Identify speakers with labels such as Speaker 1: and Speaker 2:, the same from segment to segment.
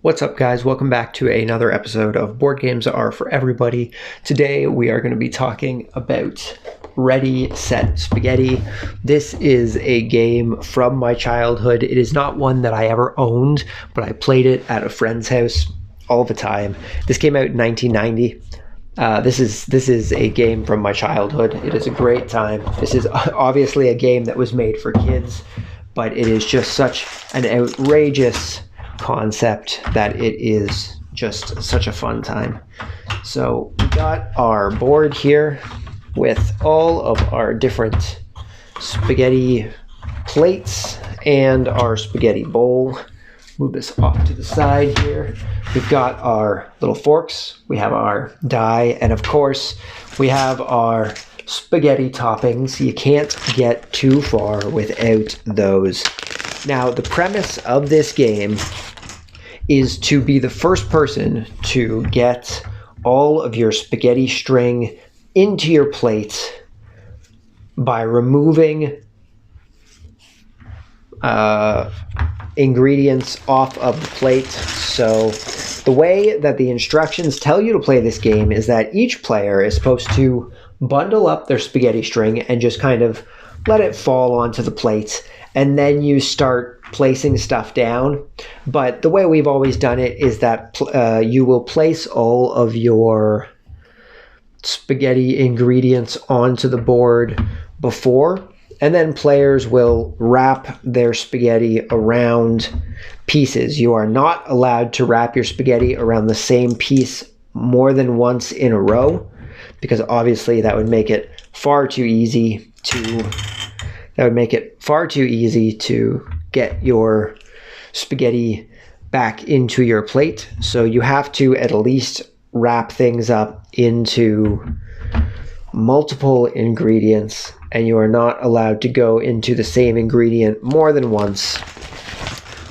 Speaker 1: What's up, guys? Welcome back to another episode of Board Games Are for Everybody. Today we are going to be talking about Ready, Set, Spaghetti. This is a game from my childhood. It is not one that I ever owned, but I played it at a friend's house all the time. This came out in 1990. This is a game from my childhood. It is a great time. This is obviously a game that was made for kids, but it is just such an outrageous concept that it is just such a fun time. So we got our board here with all of our different spaghetti plates and our spaghetti bowl. Move this off to the side here. We've got our little forks, we have our die, and of course we have our spaghetti toppings. You can't get too far without those. Now, the premise of this game is to be the first person to get all of your spaghetti string into your plate by removing ingredients off of the plate. So the way that the instructions tell you to play this game is that each player is supposed to bundle up their spaghetti string and just kind of let it fall onto the plate, and then you start placing stuff down. But the way we've always done it is that you will place all of your spaghetti ingredients onto the board before, and then players will wrap their spaghetti around pieces. You are not allowed to wrap your spaghetti around the same piece more than once in a row, because obviously that would make it far too easy to get your spaghetti back into your plate. So you have to at least wrap things up into multiple ingredients, and you are not allowed to go into the same ingredient more than once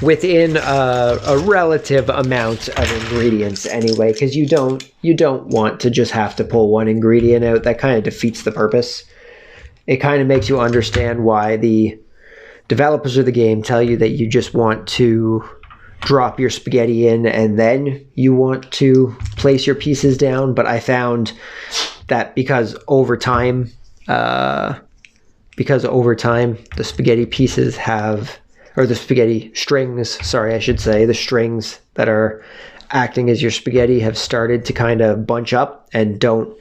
Speaker 1: within a relative amount of ingredients anyway, because you don't want to just have to pull one ingredient out. That kind of defeats the purpose. It kind of makes you understand why the developers of the game tell you that you just want to drop your spaghetti in and then you want to place your pieces down. But I found that because over time the spaghetti pieces have, or the spaghetti strings, sorry, I should say, the strings that are acting as your spaghetti have started to kind of bunch up and don't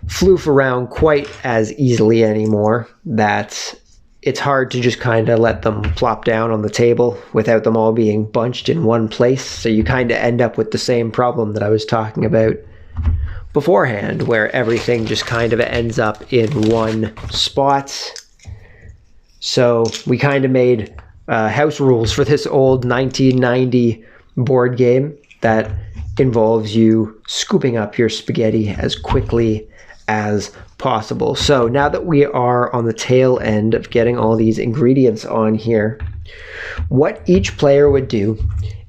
Speaker 1: floof around quite as easily anymore, that it's hard to just kind of let them plop down on the table without them all being bunched in one place. So you kind of end up with the same problem that I was talking about beforehand, where everything just kind of ends up in one spot. So we kind of made house rules for this old 1990 board game that involves you scooping up your spaghetti as quickly as possible. So now that we are on the tail end of getting all these ingredients on here, what each player would do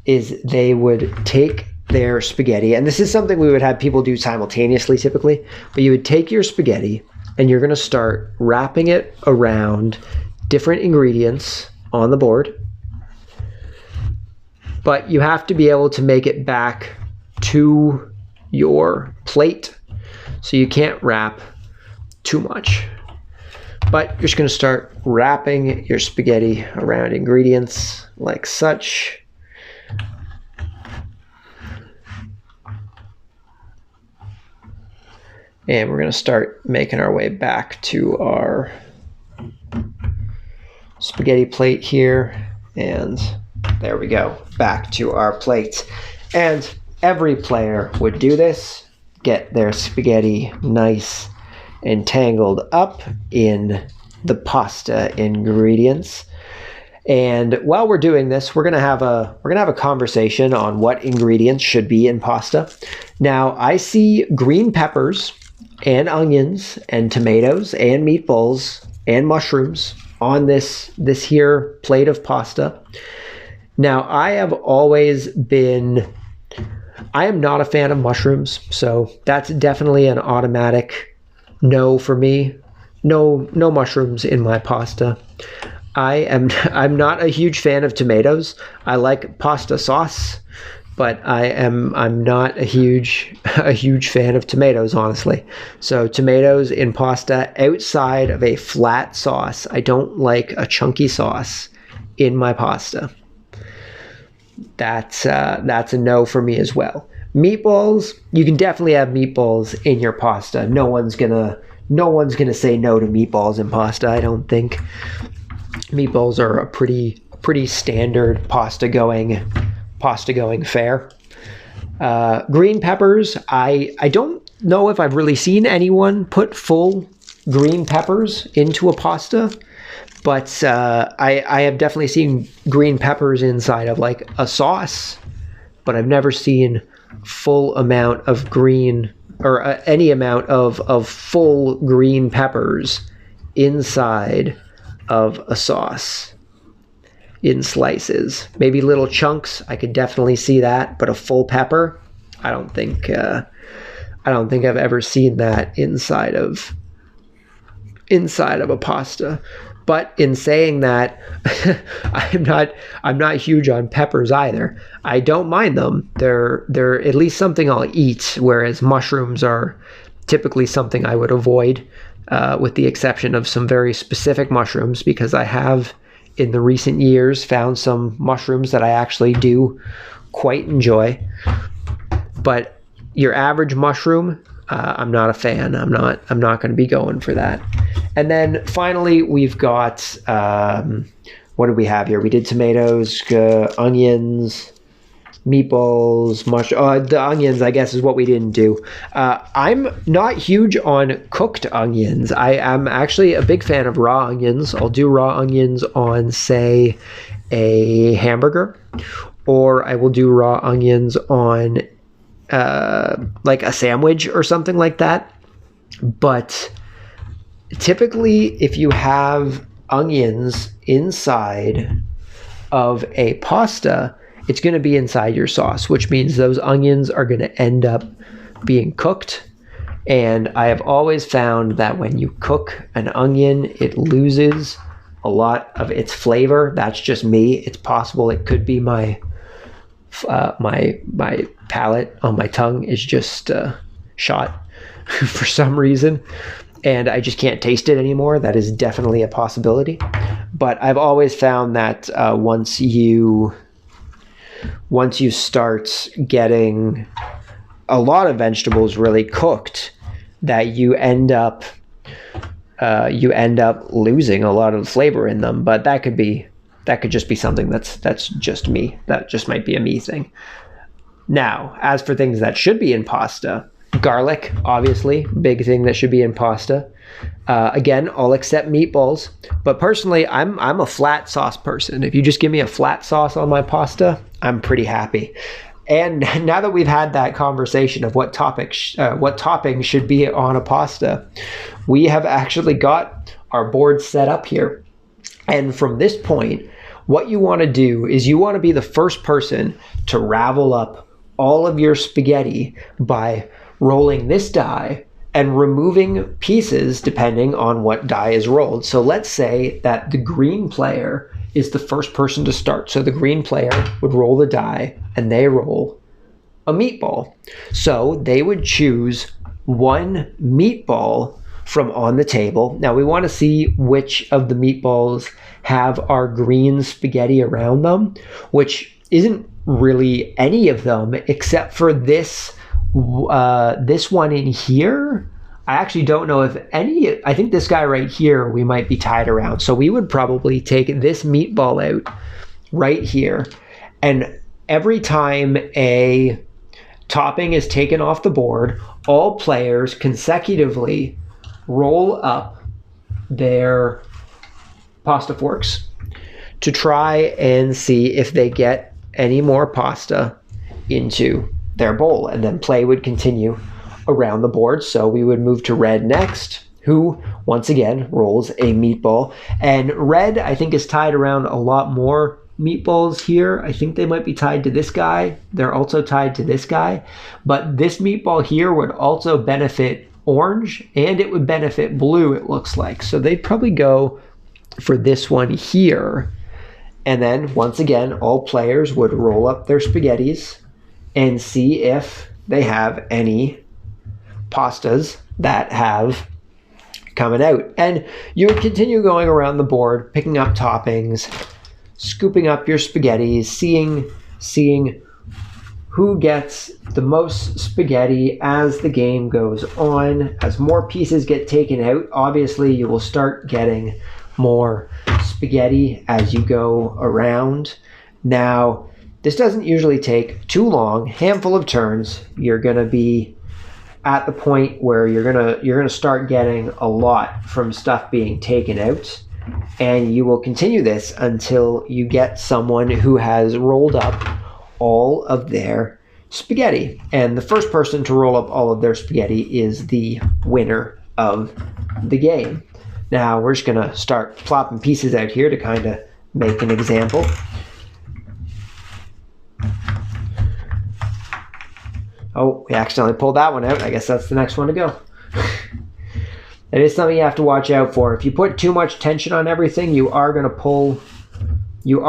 Speaker 1: is they would take their spaghetti, and this is something we would have people do simultaneously typically, but you would take your spaghetti and you're going to start wrapping it around different ingredients on the board, but you have to be able to make it back to your plate. So you can't wrap too much, but you're just going to start wrapping your spaghetti around ingredients like such. And we're going to start making our way back to our spaghetti plate here. And there we go, back to our plate. And every player would do this, get their spaghetti nice and tangled up in the pasta ingredients. And while we're doing this, we're gonna have a conversation on what ingredients should be in pasta. Now, I see green peppers and onions and tomatoes and meatballs and mushrooms on this here plate of pasta. Now, I am not a fan of mushrooms, so that's definitely an automatic no for me. No mushrooms in my pasta. I'm not a huge fan of tomatoes. I like pasta sauce, but I'm not a huge fan of tomatoes, honestly. So tomatoes in pasta outside of a flat sauce. I don't like a chunky sauce in my pasta. That's a no for me as well. Meatballs, you can definitely have meatballs in your pasta. No one's gonna say no to meatballs in pasta, I don't think. Meatballs are a pretty standard pasta going fare. Green peppers, I don't know if I've really seen anyone put full green peppers into a pasta, but I have definitely seen green peppers inside of like a sauce, but I've never seen full amount of green or any amount of full green peppers inside of a sauce in slices. Maybe little chunks, I could definitely see that, but a full pepper, I don't think I've ever seen that inside of a pasta. But in saying that, I'm not huge on peppers either. I don't mind them. They're at least something I'll eat, whereas mushrooms are typically something I would avoid, with the exception of some very specific mushrooms, because I have in the recent years found some mushrooms that I actually do quite enjoy. But your average mushroom, I'm not a fan. I'm not going to be going for that. And then finally, we've got, what do we have here? We did tomatoes, onions, meatballs, the onions, I guess, is what we didn't do. I'm not huge on cooked onions. I am actually a big fan of raw onions. I'll do raw onions on, say, a hamburger, or I will do raw onions on like a sandwich or something like that. But typically, if you have onions inside of a pasta, it's going to be inside your sauce, which means those onions are going to end up being cooked. And I have always found that when you cook an onion, it loses a lot of its flavor. That's just me. It's possible it could be my palate on my tongue is just shot for some reason, and I just can't taste it anymore. That is definitely a possibility. But I've always found that once you start getting a lot of vegetables really cooked, that you end up losing a lot of flavor in them. But that could just be something that's just me. That just might be a me thing. Now, as for things that should be in pasta, garlic, obviously, big thing that should be in pasta. Again, I'll accept meatballs, but personally, I'm a flat sauce person. If you just give me a flat sauce on my pasta, I'm pretty happy. And now that we've had that conversation of what topping should be on a pasta, we have actually got our board set up here. And from this point, what you want to do is you want to be the first person to ravel up all of your spaghetti by rolling this die and removing pieces depending on what die is rolled. So let's say that the green player is the first person to start. So the green player would roll the die and they roll a meatball. So they would choose one meatball from on the table. Now we want to see which of the meatballs have our green spaghetti around them, which isn't really any of them except for this one in here. I actually don't know if any. I think this guy right here we might be tied around. So we would probably take this meatball out right here, and every time a topping is taken off the board, all players consecutively roll up their pasta forks to try and see if they get any more pasta into their bowl, and then play would continue around the board. So we would move to red next, who once again rolls a meatball, and red I think is tied around a lot more meatballs here. I think they might be tied to this guy. They're also tied to this guy, but this meatball here would also benefit orange and it would benefit blue, it looks like. So they'd probably go for this one here. And then once again, all players would roll up their spaghettis and see if they have any pastas that have coming out. And you would continue going around the board, picking up toppings, scooping up your spaghettis, seeing who gets the most spaghetti as the game goes on. As more pieces get taken out, obviously you will start getting more spaghetti as you go around. Now, this doesn't usually take too long. Handful of turns, you're gonna be at the point where you're gonna start getting a lot from stuff being taken out, and you will continue this until you get someone who has rolled up all of their spaghetti. And the first person to roll up all of their spaghetti is the winner of the game. Now we're just gonna start plopping pieces out here to kind of make an example. Oh, we accidentally pulled that one out. I guess that's the next one to go. It is something you have to watch out for. If you put too much tension on everything, you are gonna pull your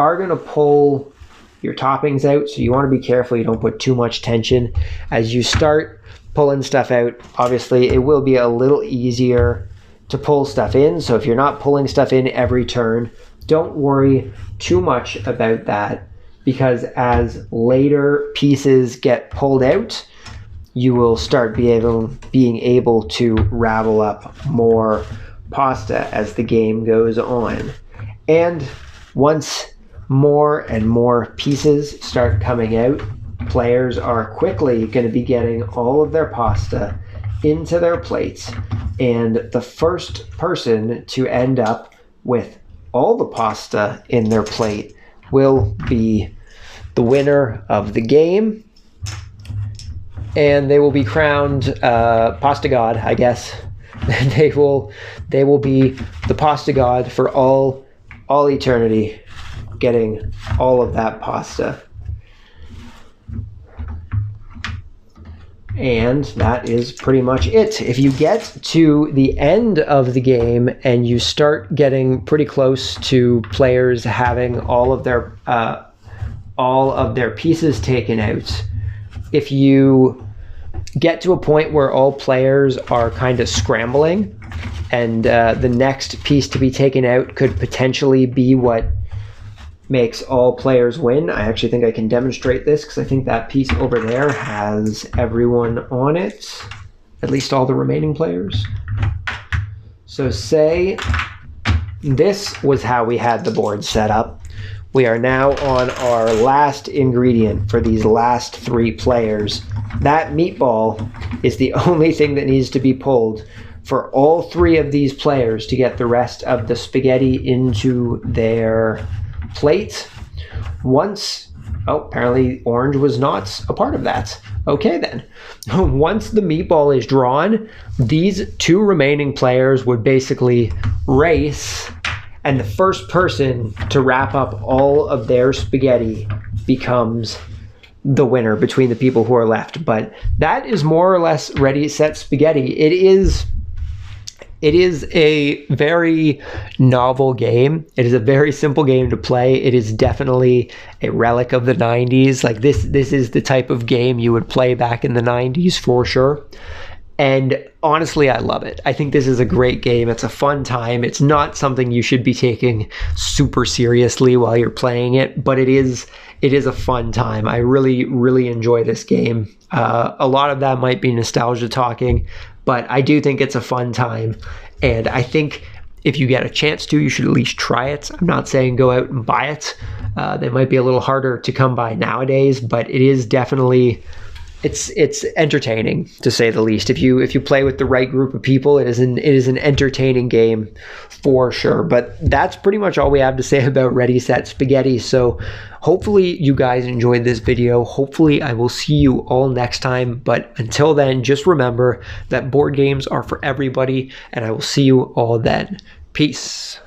Speaker 1: toppings out. So you want to be careful you don't put too much tension. As you start pulling stuff out, obviously it will be a little easier to pull stuff in. So if you're not pulling stuff in every turn, don't worry too much about that, because as later pieces get pulled out, you will start being able to ravel up more pasta as the game goes on. And once more and more pieces start coming out, players are quickly going to be getting all of their pasta into their plates, and the first person to end up with all the pasta in their plate will be the winner of the game, and they will be crowned pasta god, I guess. they will be the pasta god for all eternity, getting all of that pasta. And that is pretty much it. If you get to the end of the game and you start getting pretty close to players having all of their pieces taken out, if you get to a point where all players are kind of scrambling and the next piece to be taken out could potentially be what makes all players win. I actually think I can demonstrate this because I think that piece over there has everyone on it, at least all the remaining players. So say this was how we had the board set up. We are now on our last ingredient for these last three players. That meatball is the only thing that needs to be pulled for all three of these players to get the rest of the spaghetti into their plate. Apparently orange was not a part of that. Okay then. Once the meatball is drawn, these two remaining players would basically race, and the first person to wrap up all of their spaghetti becomes the winner between the people who are left. But that is more or less Ready, Set, Spaghetti. It is a very novel game. It is a very simple game to play. It is definitely a relic of the 90s. Like this is the type of game you would play back in the 90s for sure. And honestly, I love it. I think this is a great game. It's a fun time. It's not something you should be taking super seriously while you're playing it, but it is a fun time. I really, really enjoy this game. A lot of that might be nostalgia talking, but I do think it's a fun time. And I think if you get a chance to, you should at least try it. I'm not saying go out and buy it. They might be a little harder to come by nowadays, but it is definitely... It's entertaining, to say the least. If you play with the right group of people, it is an entertaining game for sure. But that's pretty much all we have to say about Ready, Set, Spaghetti. So hopefully you guys enjoyed this video. Hopefully I will see you all next time. But until then, just remember that board games are for everybody, and I will see you all then. Peace.